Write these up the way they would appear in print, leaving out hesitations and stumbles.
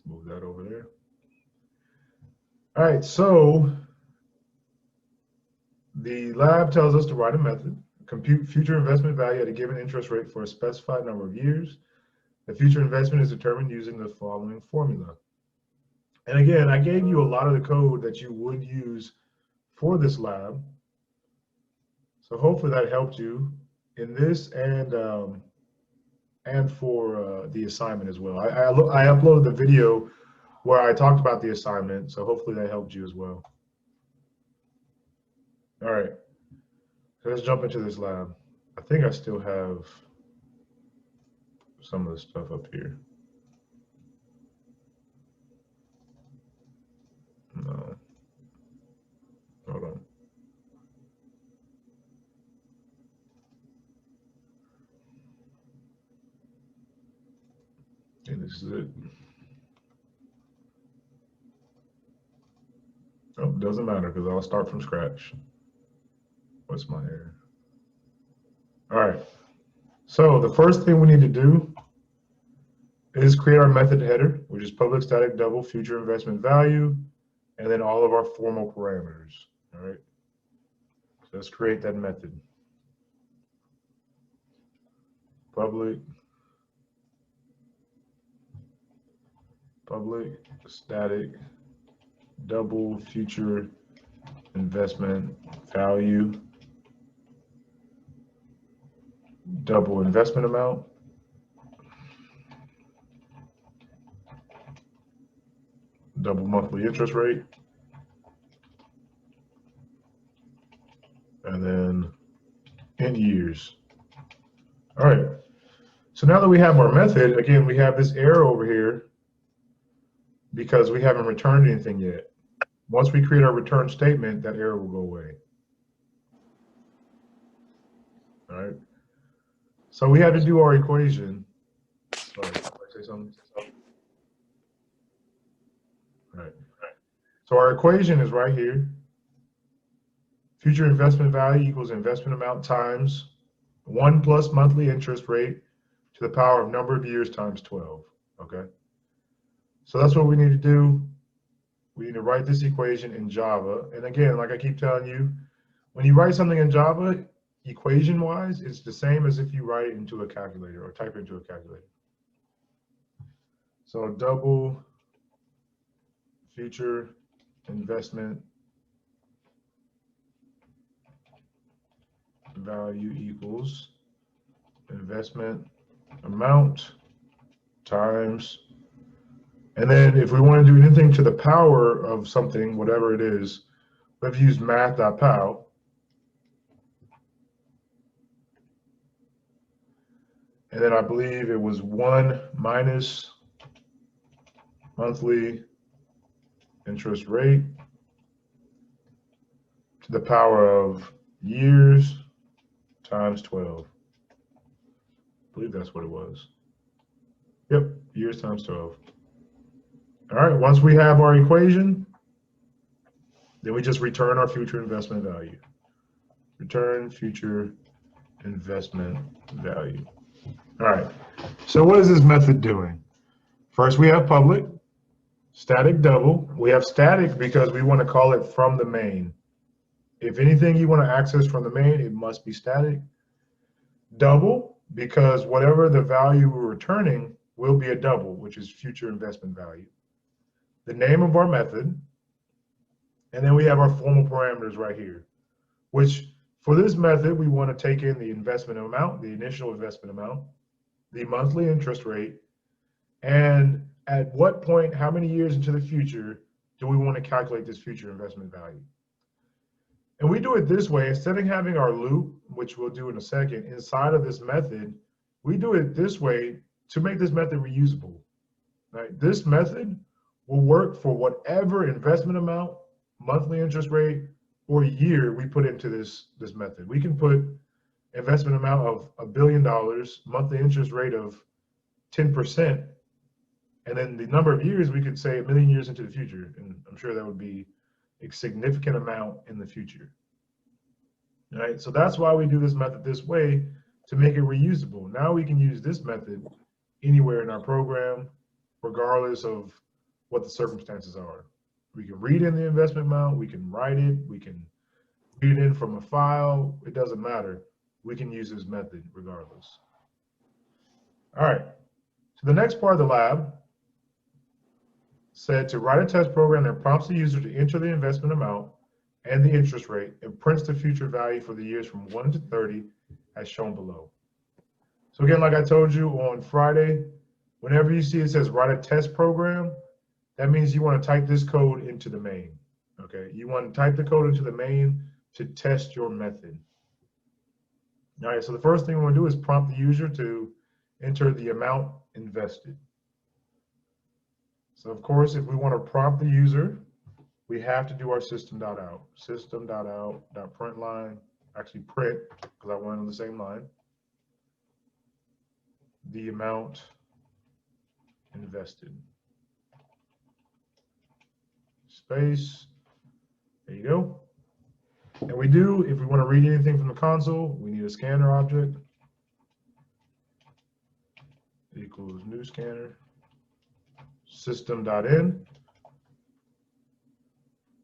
Move that over there. All right, so the lab tells us to write a method, compute future investment value at a given interest rate for a specified number of years. The future investment is determined using the following formula. And again, I gave you a lot of the code that you would use for this lab. So hopefully that helped you in this and for the assignment as well. I uploaded the video where I talked about the assignment, so hopefully that helped you as well. All right, so let's jump into this lab. I think I still have some of the stuff up here. No, hold on. Okay, this is it. Oh, doesn't matter because I'll start from scratch. What's my error? All right. So the first thing we need to do is create our method header, which is public static double future investment value, and then all of our formal parameters. All right. So let's create that method. Public static double future investment value double investment amount double monthly interest rate, and then in years. All right, so now that we have our method, again, we have this error over here because we haven't returned anything yet. Once we create our return statement, that error will go away. All right, so we have to do our equation. Sorry, did I say something? All right, so our equation is right here. Future investment value equals investment amount times 1 plus monthly interest rate to the power of number of years times 12, okay? So that's what we need to do. We need to write this equation in Java. And again, like I keep telling you, when you write something in Java, equation-wise, it's the same as if you write it into a calculator or type it into a calculator. So double future investment value equals investment amount times, and then if we want to do anything to the power of something, whatever it is, we have to use math.pow. And then I believe it was 1 minus monthly interest rate to the power of years times 12. I believe that's what it was. Yep, years times 12. All right, once we have our equation, then we just return our future investment value. Return future investment value. All right, so what is this method doing? First, we have public, static double. We have static because we want to call it from the main. If anything you want to access from the main, it must be static. Double, because whatever the value we're returning will be a double, which is future investment value. The name of our method, and then we have our formal parameters right here, which for this method, we want to take in the investment amount, the initial investment amount, the monthly interest rate, and at what point, how many years into the future do we want to calculate this future investment value? And we do it this way, instead of having our loop, which we'll do in a second, inside of this method, we do it this way to make this method reusable. Right? This method will work for whatever investment amount, monthly interest rate, or year we put into this method. We can put investment amount of $1 billion, monthly interest rate of 10%, and then the number of years we could say 1 million years into the future, and I'm sure that would be a significant amount in the future. All right, so that's why we do this method this way, to make it reusable. Now we can use this method anywhere in our program, regardless of what the circumstances are. We can read in the investment amount, we can write it, we can read it in from a file, it doesn't matter. We can use this method regardless. All right, so the next part of the lab said to write a test program that prompts the user to enter the investment amount and the interest rate and prints the future value for the years from 1 to 30 as shown below. So again, like I told you on Friday, whenever you see it says write a test program, that means you want to type this code into the main, okay? You want to type the code into the main to test your method. All right, so the first thing we want to do is prompt the user to enter the amount invested. So of course, if we want to prompt the user, we have to do our system.out. System.out.println, actually print, because I went on the same line, the amount invested. Space, there you go. And we do, if we want to read anything from the console, we need a scanner object equals new scanner, system.in.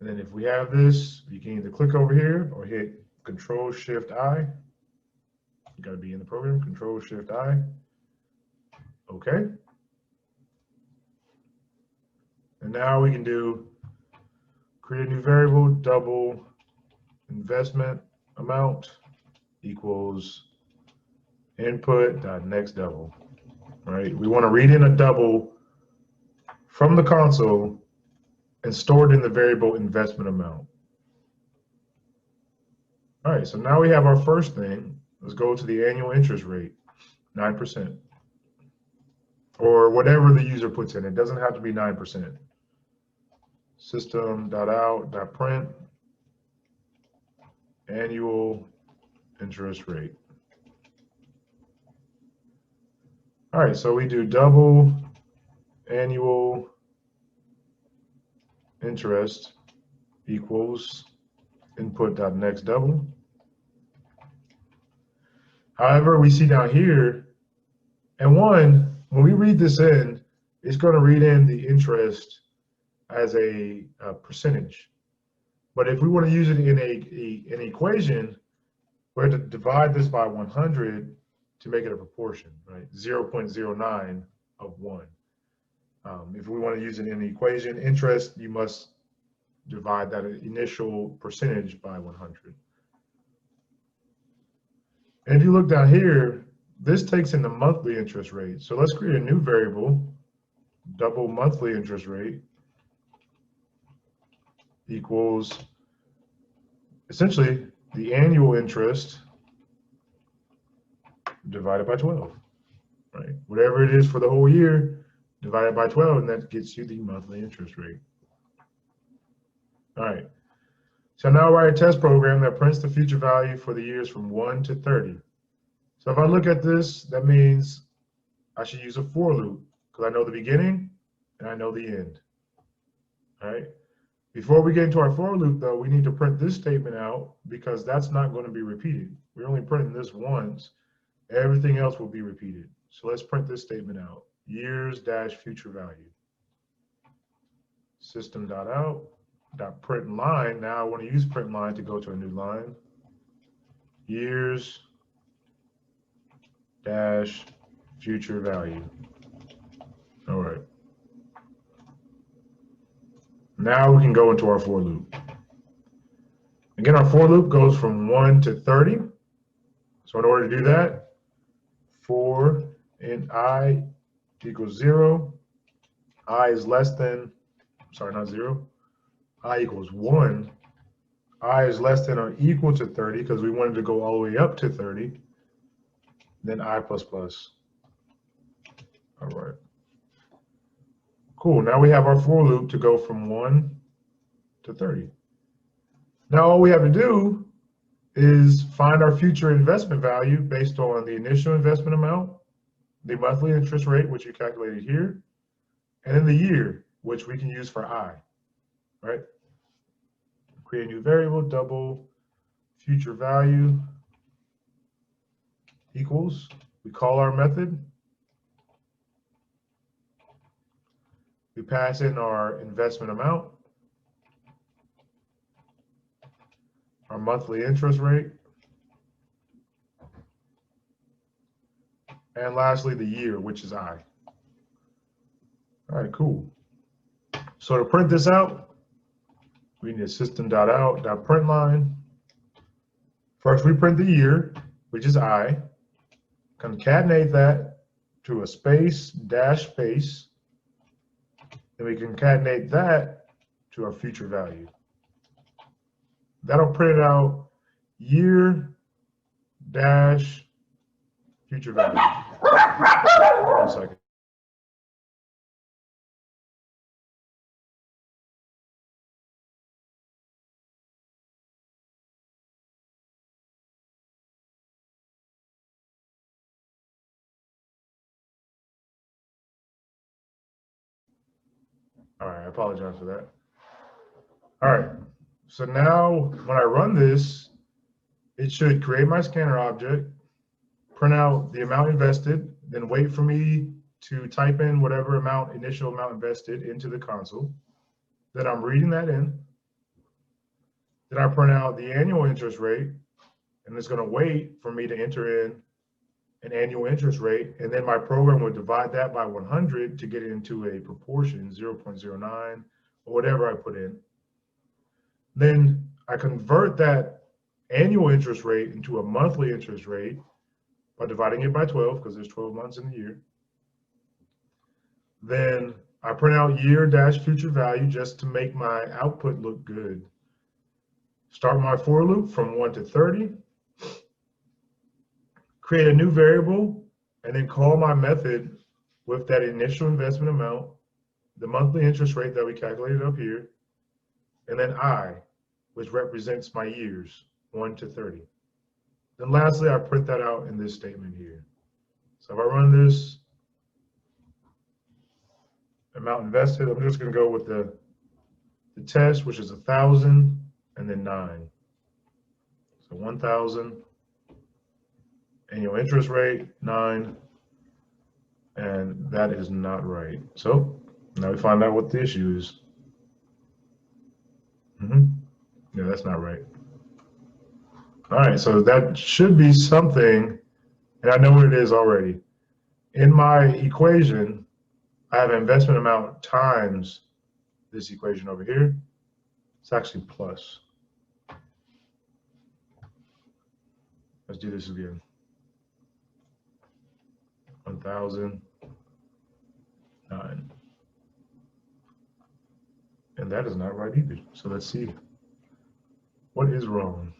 And then if we have this, you can either click over here or hit Control-Shift-I. You got to be in the program, Control-Shift-I. Okay. And now we can do create a new variable, double investment amount equals input.next double. Right? We want to read in a double from the console and store it in the variable investment amount. All right, so now we have our first thing. Let's go to the annual interest rate, 9%. Or whatever the user puts in. It doesn't have to be 9%. System.out.print annual interest rate. All right, so we do double annual interest equals input.next double. However, we see down here, and when we read this in, it's going to read in the interest as a percentage. But if we want to use it in an equation, we have to divide this by 100 to make it a proportion, right? 0.09 of 1. If we want to use it in the equation, interest, you must divide that initial percentage by 100. And if you look down here, this takes in the monthly interest rate. So let's create a new variable, double monthly interest rate equals essentially the annual interest divided by 12, right? Whatever it is for the whole year, divided by 12, and that gets you the monthly interest rate. All right, so now write a test program that prints the future value for the years from 1 to 30. So if I look at this, that means I should use a for loop because I know the beginning and I know the end. All right. Before we get into our for loop, though, we need to print this statement out because that's not going to be repeated. We're only printing this once. Everything else will be repeated. So let's print this statement out. Years dash future value. System.out.print line. Now I want to use print line to go to a new line. Years dash future value. All right. Now we can go into our for loop. Again, our for loop goes from 1 to 30. So in order to do that, for in I equals 0, I is less than, sorry, not 0, I equals 1, I is less than or equal to 30 because we wanted to go all the way up to 30, then I plus plus. All right. Cool, now we have our for loop to go from 1 to 30. Now all we have to do is find our future investment value based on the initial investment amount, the monthly interest rate, which you calculated here, and then the year, which we can use for I, right? Create a new variable, double future value equals, we call our method, We pass in our investment amount, our monthly interest rate, and lastly, the year, which is I. All right, cool. So to print this out, we need system.out.println. First, we print the year, which is I. Concatenate that to a space dash space. Then we concatenate that to our future value. That'll print it out year dash future value. 1 second. All right, I apologize for that. All right, so now when I run this, it should create my scanner object, print out the amount invested, then wait for me to type in whatever initial amount invested into the console. Then I'm reading that in. Then I print out the annual interest rate, and it's going to wait for me to enter in an annual interest rate, and then my program will divide that by 100 to get it into a proportion, 0.09, or whatever I put in. Then I convert that annual interest rate into a monthly interest rate by dividing it by 12, because there's 12 months in the year. Then I print out year dash future value just to make my output look good. Start my for loop from 1 to 30. Create a new variable, and then call my method with that initial investment amount, the monthly interest rate that we calculated up here, and then I, which represents my years, 1 to 30. Then lastly, I print that out in this statement here. So if I run this, amount invested, I'm just going to go with the test, which is 1,000, and then 9. So 1,000. Annual interest rate, 9, and that is not right. So now we find out what the issue is. Yeah, that's not right. All right, so that should be something, and I know what it is already. In my equation, I have investment amount times this equation over here. It's actually plus. Let's do this again. 1,009. And that is not right either. So let's see. What is wrong?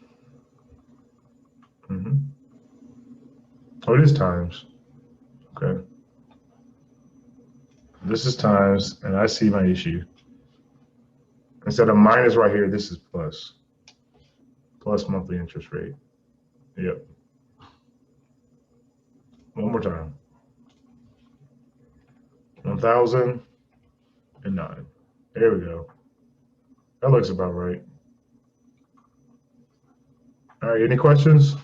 Oh, it is times. Okay. This is times, and I see my issue. Instead of minus right here, this is plus. Plus monthly interest rate. Yep. One more time. 1,009. There we go. That looks about right. All right, any questions?